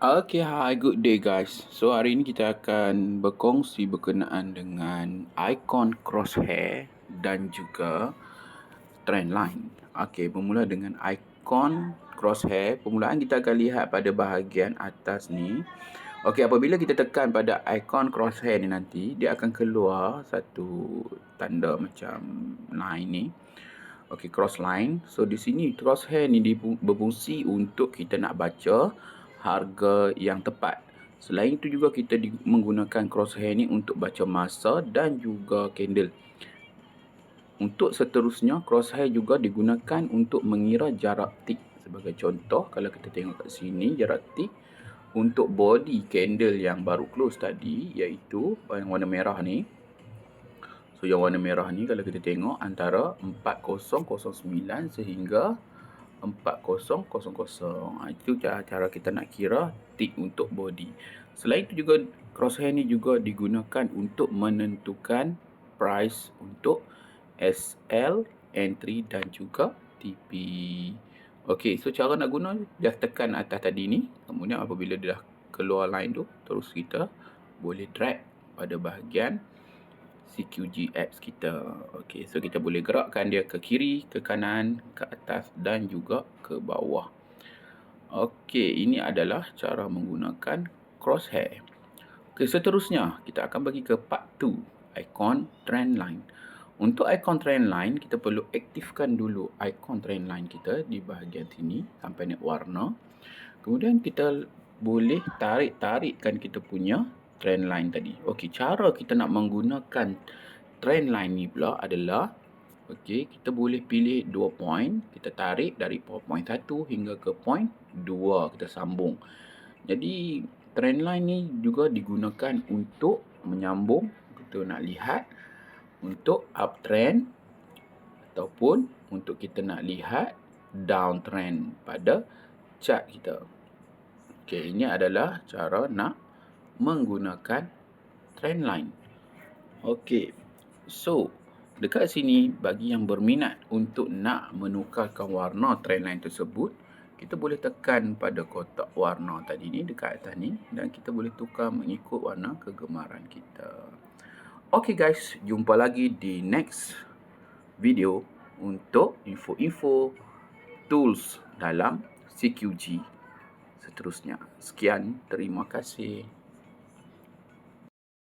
Okay, hi, good day guys. So hari ini kita akan berkongsi berkenaan dengan icon crosshair dan juga trendline. Okay, bermula dengan icon crosshair. Permulaan kita akan lihat pada bahagian atas ni. Okay, apabila kita tekan pada icon crosshair ni nanti, dia akan keluar satu tanda macam line ni. Okay, cross line. So di sini crosshair ni berfungsi untuk kita nak baca harga yang tepat. Selain itu juga kita menggunakan crosshair ni untuk baca masa dan juga candle. Untuk seterusnya, crosshair juga digunakan untuk mengira jarak tick. Sebagai contoh, kalau kita tengok kat sini, jarak tick untuk body candle yang baru close tadi, iaitu yang warna merah ni. So yang warna merah ni kalau kita tengok antara 4009 sehingga 4000. Itu cara kita nak kira tick untuk body. Selain itu juga crosshair ni juga digunakan untuk menentukan price untuk SL, entry dan juga TP. Okey, so cara nak guna just tekan atas tadi ni. Kemudian apabila dia dah keluar line tu, terus kita boleh drag pada bahagian CQG apps kita. Okey, so kita boleh gerakkan dia ke kiri, ke kanan, ke atas dan juga ke bawah. Okey, ini adalah cara menggunakan crosshair. Okey, seterusnya kita akan pergi ke part 2, icon trendline. Untuk icon trendline, kita perlu aktifkan dulu icon trendline kita di bahagian sini sampai naik warna. Kemudian kita boleh tarikkan kita punya trendline tadi. Okey, cara kita nak menggunakan trendline ni pula adalah kita boleh pilih 2 point, kita tarik dari point 1 hingga ke point 2, kita sambung. Jadi trendline ni juga digunakan untuk menyambung, kita nak lihat untuk uptrend ataupun untuk kita nak lihat downtrend pada chart kita. Okey, ini adalah cara nak menggunakan trendline. Okey, so dekat sini bagi yang berminat untuk nak menukarkan warna trendline tersebut, kita boleh tekan pada kotak warna tadi ni dekat atas ni dan kita boleh tukar mengikut warna kegemaran kita. Okey guys, jumpa lagi di next video untuk info-info tools dalam CQG seterusnya. Sekian, terima kasih.